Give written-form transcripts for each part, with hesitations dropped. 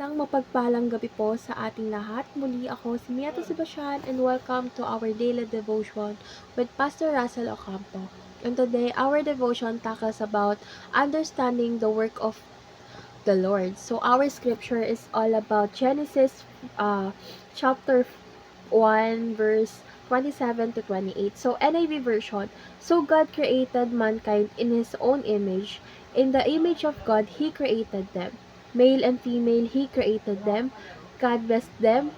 Isang mapagpalang gabi po sa ating lahat. Muli ako si Miato Sebastian and welcome to our daily devotion with Pastor Russell Ocampo. And today, our devotion tackles about understanding the work of the Lord. So our scripture is all about Genesis chapter 1 verse 27 to 28. So NIV version. So God created mankind in his own image. In the image of God he created them. Male and female he created them. God blessed them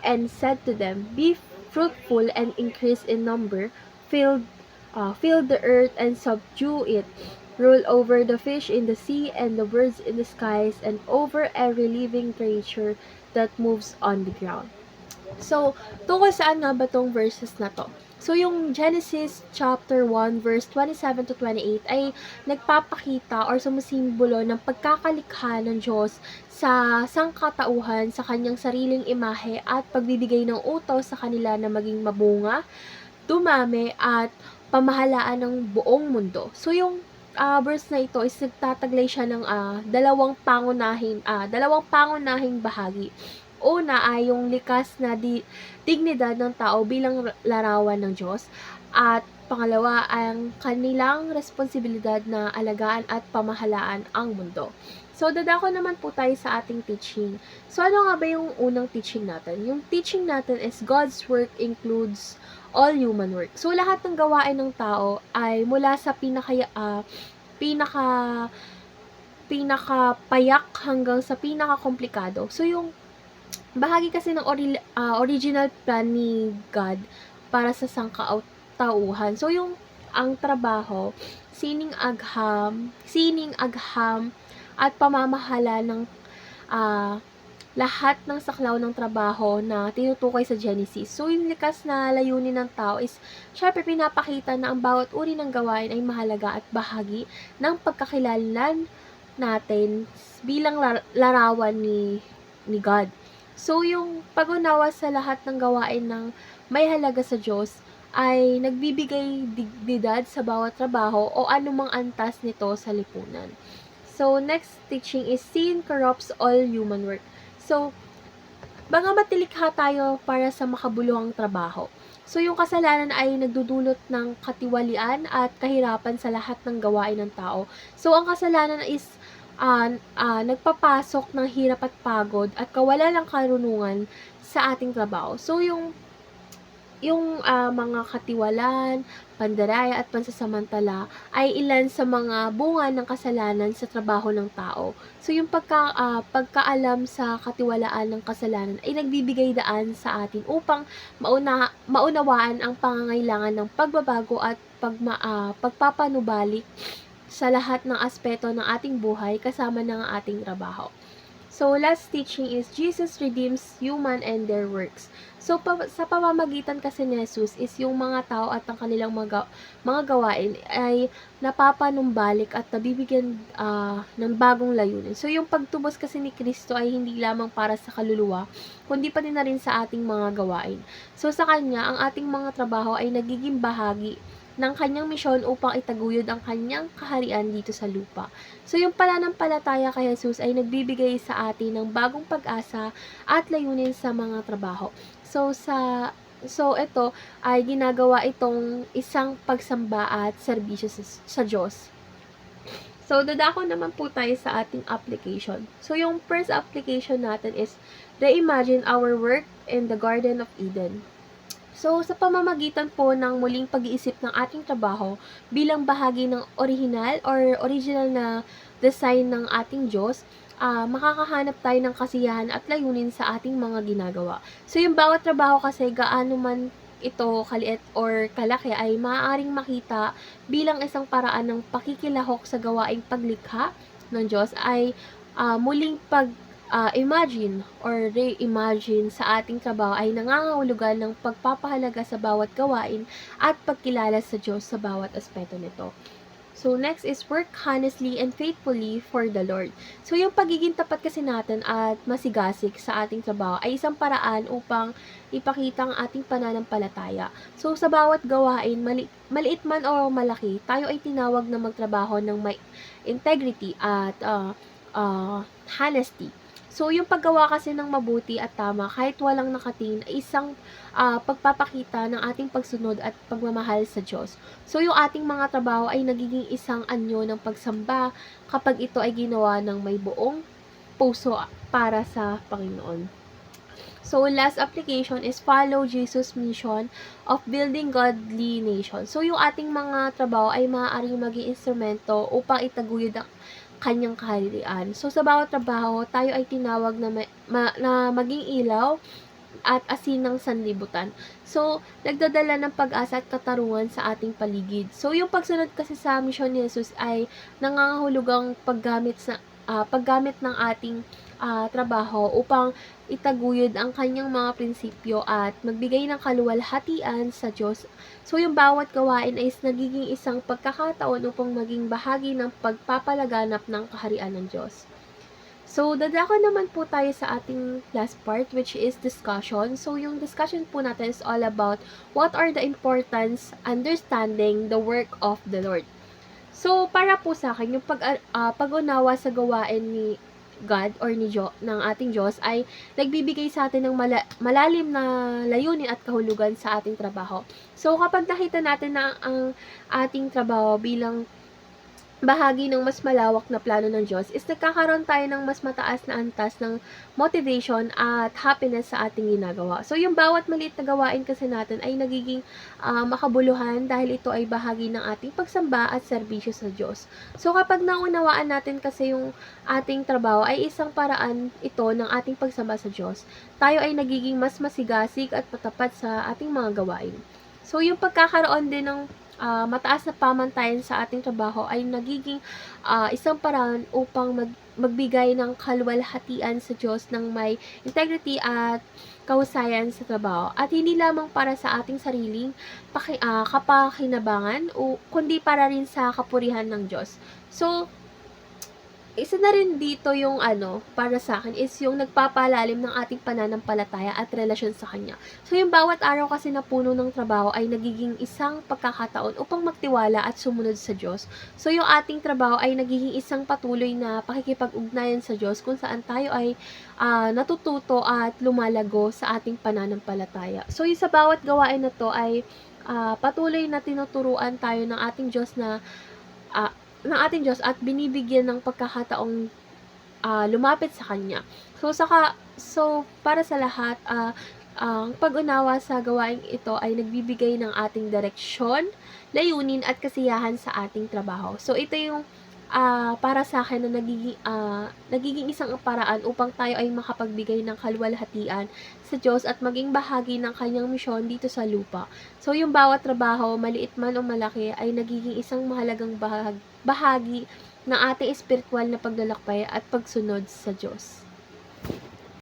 and said to them, "Be fruitful and increase in number, fill the earth and subdue it, rule over the fish in the sea and the birds in the skies, and over every living creature that moves on the ground." So, tungkol saan nga ba tong verses na to? So, yung Genesis chapter 1 verse 27 to 28 ay nagpapakita or sumisimbolo ng pagkakalikha ng Diyos sa sangkatauhan sa kanyang sariling imahe at pagbibigay ng utos sa kanila na maging mabunga, dumami, at pamahalaan ng buong mundo. So, yung verse na ito is nagtataglay siya ng dalawang pangunahing bahagi. Una ay yung likas na dignidad ng tao bilang larawan ng Diyos, at pangalawa ang kanilang responsibilidad na alagaan at pamahalaan ang mundo. So, dadako naman po tayo sa ating teaching. So, ano nga ba yung unang teaching natin? Yung teaching natin is God's work includes all human work. So, lahat ng gawain ng tao ay mula sa pinaka pinakapayak hanggang sa pinakakomplikado. So, yung bahagi kasi ng original plan ni God para sa sangkatauhan. So, yung ang trabaho, sining agham, at pamamahala ng lahat ng saklaw ng trabaho na tinutukoy sa Genesis. So, yung likas na layunin ng tao is, syempre, pinapakita na ang bawat uri ng gawain ay mahalaga at bahagi ng pagkakilanlan natin bilang larawan ni God. So, yung pag-unawa sa lahat ng gawain ng may halaga sa Diyos ay nagbibigay dignidad sa bawat trabaho o anumang antas nito sa lipunan. So, next teaching is sin corrupts all human work. So, mga matilikha tayo para sa makabuluhang trabaho. So, yung kasalanan ay nagdudulot ng katiwalian at kahirapan sa lahat ng gawain ng tao. So, ang kasalanan is nagpapasok ng hirap at pagod at kawalan ng karunungan sa ating trabaho. So, yung mga katiwalaan, pandaraya at pansasamantala ay ilan sa mga bunga ng kasalanan sa trabaho ng tao. So, yung pagkaalam sa katiwalaan ng kasalanan ay nagbibigay daan sa atin upang maunawaan ang pangangailangan ng pagbabago at pagpapanubalik sa lahat ng aspeto ng ating buhay kasama ng ating trabaho. So, last teaching is Jesus redeems human and their works. So, sa pamamagitan kasi ni Jesus is yung mga tao at ang kanilang mga gawain ay napapanumbalik at nabibigyan ng bagong layunin. So, yung pagtubos kasi ni Kristo ay hindi lamang para sa kaluluwa, kundi pati na rin sa ating mga gawain. So, sa Kanya, ang ating mga trabaho ay nagiging bahagi ng kanyang misyon upang itaguyod ang kanyang kaharian dito sa lupa. So, yung pananampalataya kay Jesus ay nagbibigay sa atin ng bagong pag-asa at layunin sa mga trabaho. So, ito ay ginagawa itong isang pagsamba at serbisyo sa Diyos. So, dadako naman po tayo sa ating application. So, yung first application natin is reimagine our work in the Garden of Eden. So, sa pamamagitan po ng muling pag-iisip ng ating trabaho bilang bahagi ng original na design ng ating Diyos, makakahanap tayo ng kasiyahan at layunin sa ating mga ginagawa. So, yung bawat trabaho kasi gaano man ito kaliit or kalaki ay maaaring makita bilang isang paraan ng pakikilahok sa gawaing paglikha ng Diyos ay muling imagine or reimagine sa ating trabaho ay nangangahulugan ng pagpapahalaga sa bawat gawain at pagkilala sa Diyos sa bawat aspeto nito. So, next is work honestly and faithfully for the Lord. So, yung pagiging tapat kasi natin at masigasig sa ating trabaho ay isang paraan upang ipakita ang ating pananampalataya. So, sa bawat gawain, maliit man o malaki, tayo ay tinawag na magtrabaho ng may integrity at honesty. So, yung paggawa kasi ng mabuti at tama kahit walang nakatingin ay isang pagpapakita ng ating pagsunod at pagmamahal sa Diyos. So, yung ating mga trabaho ay nagiging isang anyo ng pagsamba kapag ito ay ginawa ng may buong puso para sa Panginoon. So, last application is follow Jesus' mission of building godly nation. So, yung ating mga trabaho ay maaaring maging instrumento upang itaguyod ang kanyang kaharian. So, sa bawat trabaho, tayo ay tinawag na maging ilaw at asin ng sanlibutan. So, nagdadala ng pag-asa at katarungan sa ating paligid. So, yung pagsunod kasi sa misyon ni Jesus ay nangangahulugang paggamit ng ating trabaho upang itaguyod ang kanyang mga prinsipyo at magbigay ng kaluwalhatian sa Diyos. So, yung bawat gawain ay nagiging isang pagkakataon upang maging bahagi ng pagpapalaganap ng kaharian ng Diyos. So, dadako naman po tayo sa ating last part, which is discussion. So, yung discussion po natin is all about what are the importance understanding the work of the Lord. So, para po sa akin, yung pag-unawa sa gawain ni God or ng ating Diyos ay nagbibigay sa atin ng malalim na layunin at kahulugan sa ating trabaho. So, kapag nakita natin na ang ating trabaho bilang bahagi ng mas malawak na plano ng Diyos is nagkakaroon tayo ng mas mataas na antas ng motivation at happiness sa ating ginagawa. So, yung bawat maliit na gawain kasi natin ay nagiging makabuluhan dahil ito ay bahagi ng ating pagsamba at serbisyo sa Diyos. So, kapag naunawaan natin kasi yung ating trabaho ay isang paraan ito ng ating pagsamba sa Diyos, tayo ay nagiging mas masigasig at matapat sa ating mga gawain. So, yung pagkakaroon din ng mataas na pamantayan sa ating trabaho ay nagiging isang paraan upang magbigay ng kaluwalhatian sa Diyos ng may integrity at kahusayan sa trabaho. At hindi lamang para sa ating sariling kapakinabangan kundi para rin sa kapurihan ng Diyos. So, isa na rin dito yung para sa akin is yung nagpapalalim ng ating pananampalataya at relasyon sa Kanya. So, yung bawat araw kasi na puno ng trabaho ay nagiging isang pagkakataon upang magtiwala at sumunod sa Diyos. So, yung ating trabaho ay nagiging isang patuloy na pakikipag-ugnayan sa Diyos kung saan tayo ay natututo at lumalago sa ating pananampalataya. So, yung sa bawat gawain na to ay patuloy na tinuturuan tayo ng ating Diyos at binibigyan ng pagkakataong lumapit sa Kanya. So, para sa lahat, ang pag-unawa sa gawaing ito ay nagbibigay ng ating direksyon, layunin at kasiyahan sa ating trabaho. So, ito yung para sa akin na nagiging isang paraan upang tayo ay makapagbigay ng kaluwalhatian sa Diyos at maging bahagi ng kanyang misyon dito sa lupa. So, yung bawat trabaho, maliit man o malaki, ay nagiging isang mahalagang bahagi ng ating espiritual na paglalakbay at pagsunod sa Diyos.